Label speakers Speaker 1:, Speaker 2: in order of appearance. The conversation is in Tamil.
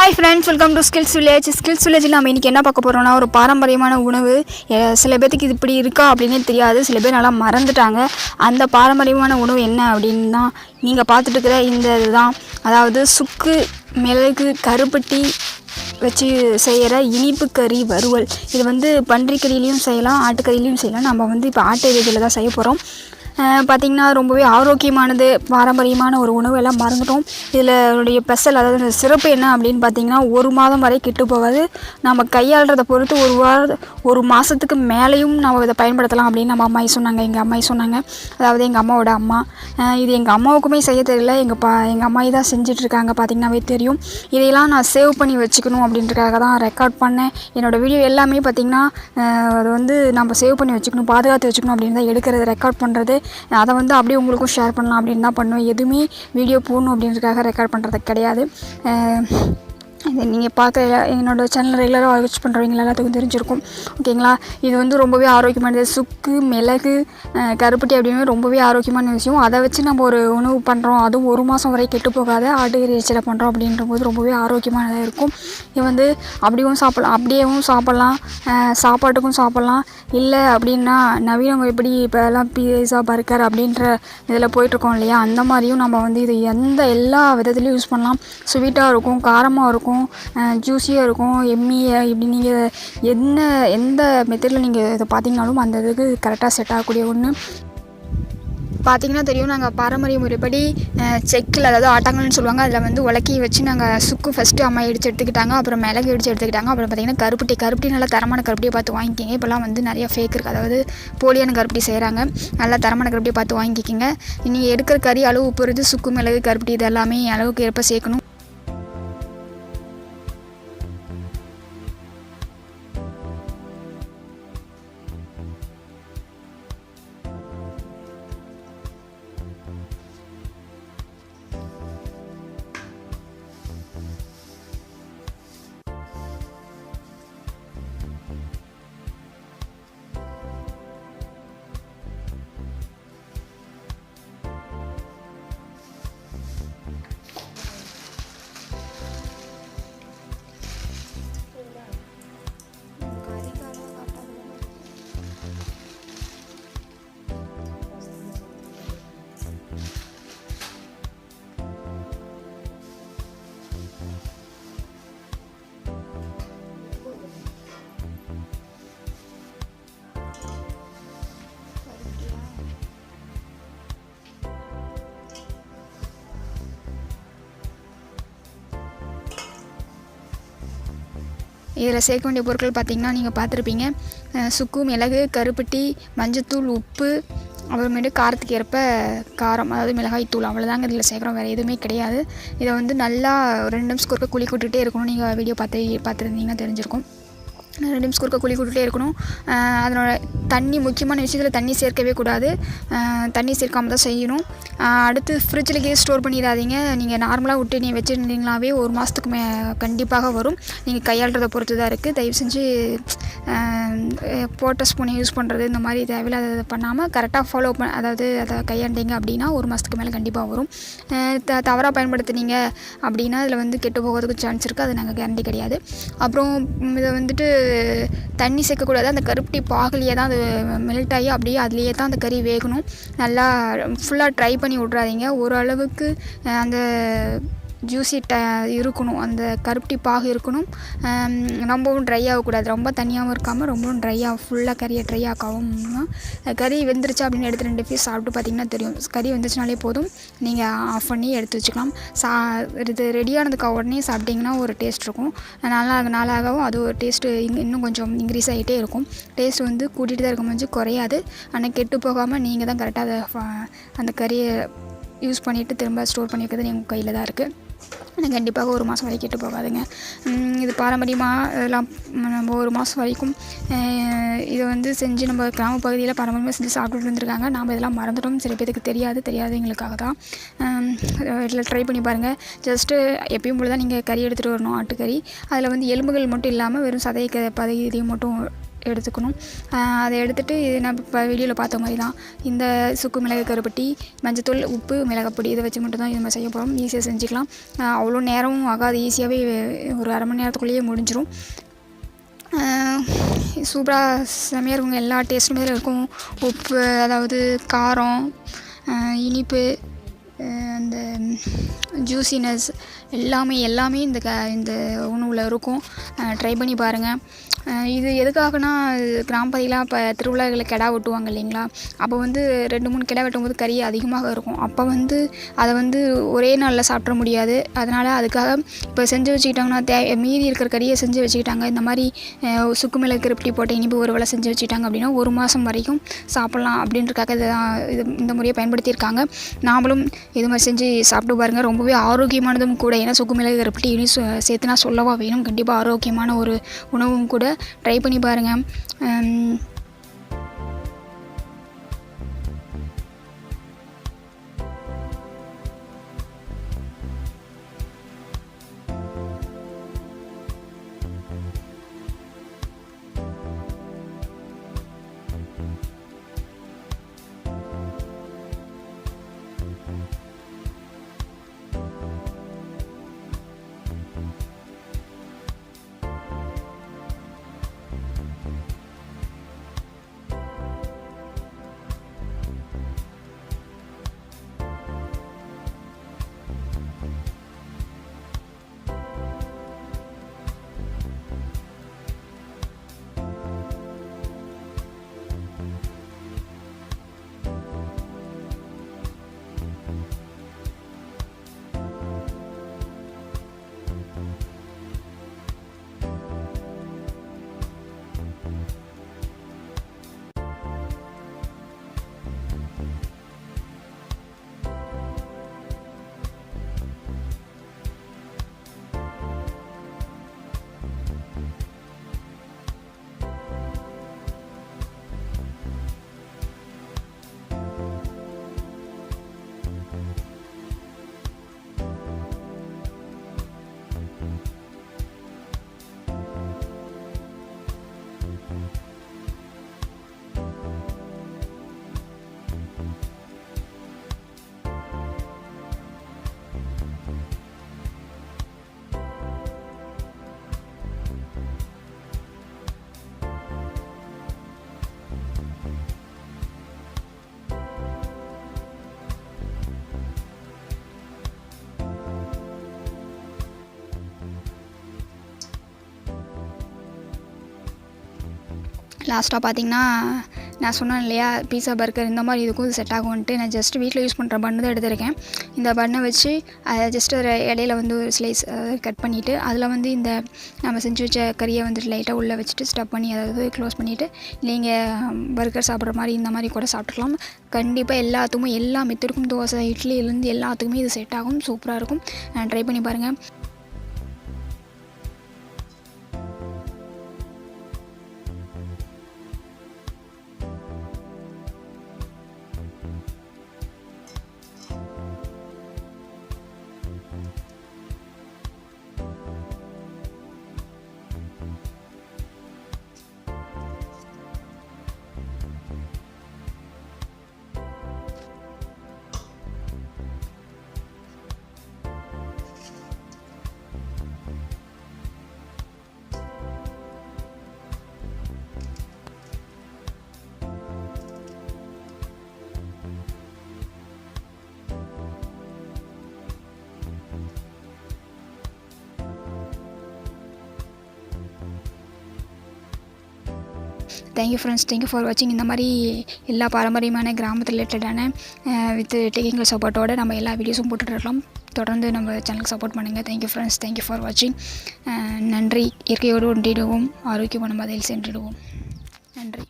Speaker 1: Hi friends, welcome to skills village. Skills வில்லேஜில் நம்ம இன்றைக்கி என்ன பார்க்க போகிறோம்னா, ஒரு பாரம்பரியமான உணவு. சில பேர்த்துக்கு இது இப்படி இருக்கா அப்படின்னே தெரியாது. சில பேர் நல்லா மறந்துட்டாங்க. அந்த பாரம்பரியமான உணவு என்ன அப்படின்னு தான் நீங்கள் பார்த்துட்டு இருக்கிற இந்த இதுதான். அதாவது சுக்கு, மிளகு, கருப்பட்டி வச்சு செய்கிற இனிப்பு கறி வறுவல். இது வந்து பன்றிக்கறியிலையும் செய்யலாம், ஆட்டுக்கறியிலையும் செய்யலாம். நம்ம வந்து இப்போ ஆட்டு இதில் தான் செய்ய போகிறோம். பார்த்திங்கன்னா ரொம்பவே ஆரோக்கியமானது, பாரம்பரியமான ஒரு உணவு. எல்லாம் மறந்துட்டோம். இதில் ஸ்பெஷல், அதாவது சிறப்பு என்ன அப்படின்னு பார்த்திங்கன்னா, 1 மாதம் வரை கெட்டு போகாது. நம்ம கையாளுறதை பொறுத்து ஒரு மாதத்துக்கு மேலேயும் நம்ம இதை பயன்படுத்தலாம் அப்படின்னு நம்ம அம்மாயி சொன்னாங்க. எங்கள் அம்மாயி சொன்னாங்க, அதாவது எங்கள் அம்மாவோட அம்மா. இது எங்கள் அம்மாவுக்குமே செய்ய தெரியல, எங்கள் அம்மாயி தான் செஞ்சிட்ருக்காங்க. பார்த்திங்கன்னாவே தெரியும். இதையெல்லாம் நான் சேவ் பண்ணி வச்சுக்கணும் அப்படின்றதுக்காக தான் ரெக்கார்ட் பண்ணேன். என்னோடய வீடியோ எல்லாமே பார்த்திங்கன்னா அது வந்து நம்ம சேவ் பண்ணி வச்சுக்கணும், பாதுகாத்து வச்சுக்கணும் அப்படின்னு தான் எடுக்கிறது, ரெக்கார்ட் பண்ணுறது. அதை வந்து அப்படியே உங்களுக்கும் ஷேர் பண்ணலாம் அப்படின்னு தான் பண்ணுவேன். எதுவுமே வீடியோ போடணும் அப்படின்றதுக்காக ரெக்கார்ட் பண்ணுறது கிடையாது. இது நீங்கள் பார்க்க என்னோடய சேனல் ரெகுலராக வாட்ச் பண்ணுறவங்க எல்லாத்துக்கும் தெரிஞ்சிருக்கும். ஓகேங்களா? இது வந்து ரொம்பவே ஆரோக்கியமானது. சுக்கு, மிளகு, கருப்பட்டி அப்படின்னு ரொம்பவே ஆரோக்கியமான விஷயம். அதை வச்சு நம்ம ஒரு உணவு பண்ணுறோம், அதுவும் 1 மாதம் வரை கெட்டு போகாத ஆட்டுக்கறி இறைச்சியில் பண்ணுறோம் அப்படின்றபோது ரொம்பவே ஆரோக்கியமானதாக இருக்கும். இது வந்து அப்படியும் சாப்பிட்லாம், அப்படியேவும் சாப்பிட்லாம், சாப்பாட்டுக்கும் சாப்பிட்லாம். இல்லை அப்படின்னா நவீனம் எப்படி இப்போ எல்லாம் பீஸா, பர்கர் அப்படின்ற இதில் போயிட்டுருக்கோம் இல்லையா, அந்த மாதிரியும் நம்ம வந்து இது எல்லா விதத்துலையும் யூஸ் பண்ணலாம். ஸ்வீட்டாக இருக்கும், காரமாக இருக்கும், ஜூஸியாக இருக்கும், எம்மியாக, இப்படி நீங்கள் எந்த மெத்தடில் நீங்கள் இதை பார்த்தீங்கனாலும் அந்த இதுக்கு கரெக்டாக செட் ஆகக்கூடிய ஒன்று. பார்த்திங்கன்னா தெரியும், நாங்கள் பாரம்பரிய முறைப்படி செக்கில், அதாவது ஆட்டாங்கல்னு சொல்லுவாங்க, அதில் வந்து உலக்கி வச்சு நாங்கள் சுக்கு ஃபஸ்ட்டு அம்மா இடித்து எடுத்துக்கிட்டாங்க. அப்புறம் மிளகு இடித்து எடுத்துக்கிட்டாங்க. அப்புறம் பார்த்திங்கன்னா கருப்பட்டி நல்லா தரமான கருப்பட்டியை பார்த்து வாங்கிக்கிங்க. இப்போலாம் வந்து நிறைய ஃபேக் இருக்குது, அதாவது போலியான கருப்பட்டி செய்கிறாங்க. நல்லா தரமான கருப்பட்டியை பார்த்து வாங்கிக்கிங்க. நீங்கள் எடுக்கிற கறி அளவு பொறுத்து சுக்கு, மிளகு, கருப்பட்டி இது எல்லாமே அளவுக்கு ஏற்ப சேர்க்கணும். இதில் சேர்க்க வேண்டிய பொருட்கள் பார்த்திங்கன்னா நீங்கள் பார்த்துருப்பீங்க. சுக்கு, மிளகு, கருப்பட்டி, மஞ்சத்தூள், உப்பு, அப்புறமேட்டு காரத்துக்கு ஏற்ப காரம், அதாவது மிளகாய் தூள், அவ்வளோதாங்க இதில் சேர்க்குறோம், வேறு எதுவுமே கிடையாது. இதை வந்து நல்லா 2 நிமிஷத்துக்கு ஒருக்க குழி விட்டுட்டே இருக்கணும். நீங்கள் வீடியோ பார்த்துருந்தீங்கன்னா தெரிஞ்சிருக்கும். 2 நிமிஷத்துக்கு ஒருக்க குழி விட்டுட்டே இருக்கணும். அதனோட தண்ணி, முக்கியமான விஷயத்தில் தண்ணி சேர்க்கவே கூடாது. தண்ணி சேர்க்காமல் தான் செய்யணும். அடுத்து ஃப்ரிட்ஜிலேயே ஸ்டோர் பண்ணிடாதீங்க. நீங்கள் நார்மலாக விட்டு நீங்கள் வச்சுருந்தீங்களாவே 1 மாதத்துக்கு கண்டிப்பாக வரும். நீங்கள் கையாளுறதை பொறுத்து தான் இருக்குது. தயவு செஞ்சு போட்ட ஸ்பூனை யூஸ் பண்ணுறது, இந்த மாதிரி தேவையில்லாத பண்ணாமல் கரெக்டாக ஃபாலோ அதாவது அதை கையாண்டிங்க அப்படின்னா 1 மாதத்துக்கு மேலே கண்டிப்பாக வரும். தவறாக பயன்படுத்துனீங்க அப்படின்னா அதில் வந்து கெட்டு போகிறதுக்கு சான்ஸ் இருக்குது. அது நாங்கள் கேரண்டி கிடையாது. அப்புறம் இதை வந்துட்டு தண்ணி சேர்க்கக்கூடாது. அந்த கருப்பட்டி பாகுலேயே தான் அது மெல்ட் ஆகி அப்படியே அதுலேயே தான் அந்த கறி வேகணும். நல்லா ஃபுல்லாக ட்ரை பண்ணி விட்றாதீங்க. ஓரளவுக்கு அந்த ஜூஸி இருக்கணும், அந்த கருப்பட்டி பாகு இருக்கணும். ரொம்பவும் ட்ரை ஆகக்கூடாது, ரொம்ப தனியாகவும் இருக்காமல் ரொம்பவும் ஃபுல்லாக கறியை ட்ரை ஆக்கவும். கறி வெந்துருச்சா அப்படின்னு எடுத்து 2 பீஸ் சாப்பிட்டு பார்த்திங்கன்னா தெரியும். கறி வெந்துச்சுனாலே போதும், நீங்கள் ஆஃப் பண்ணி எடுத்து வச்சுக்கலாம். இது ரெடியானதுக்கு உடனே சாப்பிட்டிங்கன்னா ஒரு டேஸ்ட் இருக்கும். நாளாகவும் அது ஒரு டேஸ்ட்டு இன்னும் கொஞ்சம் இன்க்ரீஸ் ஆகிட்டே இருக்கும். டேஸ்ட் வந்து கூட்டிகிட்டு தான் இருக்கும், கொஞ்சம் குறையாது. ஆனால் கெட்டு போகாமல் நீங்கள் தான் கரெக்டாக அந்த கறியை யூஸ் பண்ணிவிட்டு திரும்ப ஸ்டோர் பண்ணி வைக்கிறது உங்கள் கையில் தான் இருக்குது. ஆனால் கண்டிப்பாக 1 மாதம் வரைக்கும் கெட்டு போகாதுங்க. இது பாரம்பரியமாக இதெல்லாம் நம்ம 1 மாதம் வரைக்கும் இதை வந்து செஞ்சு நம்ம கிராம பகுதியில் பாரம்பரியமாக செஞ்சு சாப்பிட்டுட்டு இருந்திருக்காங்க. நாம் இதெல்லாம் மறந்துட்டோம். சில பேருக்கு தெரியாதவங்களுக்காக தான். இதில் ட்ரை பண்ணி பாருங்கள். ஜஸ்ட்டு எப்பயும் போல தான் நீங்கள் கறி எடுத்துகிட்டு வரணும், ஆட்டுக்கறி. அதில் வந்து எலும்புகள் மட்டும் இல்லாமல் வெறும் சதை பகுதியை மட்டும் எடுத்துக்கணும். அதை எடுத்துகிட்டு நம்ம இப்போ வீடியோவில் பார்த்த மாதிரி தான் இந்த சுக்கு மிளகு கருப்பட்டி, மஞ்சத்தூள், உப்பு, மிளகாப்பொடி இதை வச்சு மட்டும் தான் இது மாதிரி செய்ய போகிறோம். ஈஸியாக செஞ்சுக்கலாம். அவ்வளோ நேரமும் ஆகாது, ஈஸியாகவே ஒரு அரை மணி நேரத்துக்குள்ளேயே முடிஞ்சிடும். சூப்பராக செமையாக இருக்குங்க. எல்லா டேஸ்ட்டுமே இருக்கும். உப்பு, அதாவது காரம், இனிப்பு, அந்த ஜூஸினஸ் எல்லாமே இந்த உணவில் இருக்கும். ட்ரை பண்ணி பாருங்கள். இது எதுக்காகனா, கிராமப்பகுதியெலாம் இப்போ திருவிழாவில் கிடா வெட்டுவாங்க இல்லைங்களா, அப்போ 2-3 கிடா வெட்டும்போது கறி அதிகமாக இருக்கும். அப்போ அதை ஒரே நாளில் சாப்பிட முடியாது. அதனால் அதுக்காக இப்போ செஞ்சு வச்சுக்கிட்டாங்கன்னா மீதி இருக்கிற கறியை செஞ்சு வச்சுக்கிட்டாங்க. இந்த மாதிரி சுக்கு மிளகு கருப்பட்டி போட்ட இனிப்பு ஒரு வேளை செஞ்சு வச்சுக்கிட்டாங்க அப்படின்னா 1 மாதம் வரைக்கும் சாப்பிட்லாம் அப்படின்றக்காக இந்த முறையை பயன்படுத்தியிருக்காங்க. நாமளும் இது மாதிரி செஞ்சு சாப்பிட்டு பாருங்கள். ரொம்பவே ஆரோக்கியமானதும் கூட. ஏன்னா சுக்கு மிளகு கருப்பட்டி இனி சேர்த்துனா சொல்லவா வேணும். கண்டிப்பாக ஆரோக்கியமான ஒரு உணவும் கூட. ட்ரை பண்ணி பாருங்கள். லாஸ்ட்டாக பார்த்தீங்கன்னா, நான் சொன்னேன் இல்லையா, பீஸா, பர்கர் இந்த மாதிரி இதுக்கும் செட் ஆகும்ன்ட்டு. நான் ஜஸ்ட் வீட்டில் யூஸ் பண்ணுற பன்னு தான் எடுத்திருக்கேன். இந்த பன்னை வச்சு அதை ஜஸ்ட் ஒரு இடையில ஒரு ஸ்லைஸ் கட் பண்ணிவிட்டு, அதில் இந்த நம்ம செஞ்சு வச்ச கறியை லைட்டாக உள்ளே வச்சுட்டு ஸ்டப் பண்ணி அதாவது க்ளோஸ் பண்ணிவிட்டு, நீங்கள் பர்கர் சாப்பிட்ற மாதிரி இந்த மாதிரி கூட சாப்பிட்டுக்கலாம். கண்டிப்பாக எல்லாத்துக்குமே, எல்லா மெத்தடுக்கும், தோசை, இட்லியிலேருந்து எல்லாத்துக்குமே இது செட் ஆகும். சூப்பராக இருக்கும். ட்ரை பண்ணி பாருங்கள். தேங்க்யூ ஃப்ரெண்ட்ஸ், தேங்க்யூ ஃபார் வாட்சிங். இந்த மாதிரி எல்லா பாரம்பரியமான கிராமத்து ரிலேட்டடான வித் டெக்னிக்கல் சப்போர்ட்டோடு நம்ம எல்லா வீடியோஸும் போட்டுட்ருக்கலாம். தொடர்ந்து நம்ம சேனலுக்கு சப்போர்ட் பண்ணுங்கள். தேங்க்யூ ஃப்ரெண்ட்ஸ், தேங்க்யூ ஃபார் வாட்சிங். நன்றி. இயற்கையோடு ஒன்றிடுவோம், ஆரோக்கியமான பாதையில் சென்றிடுவோம். நன்றி.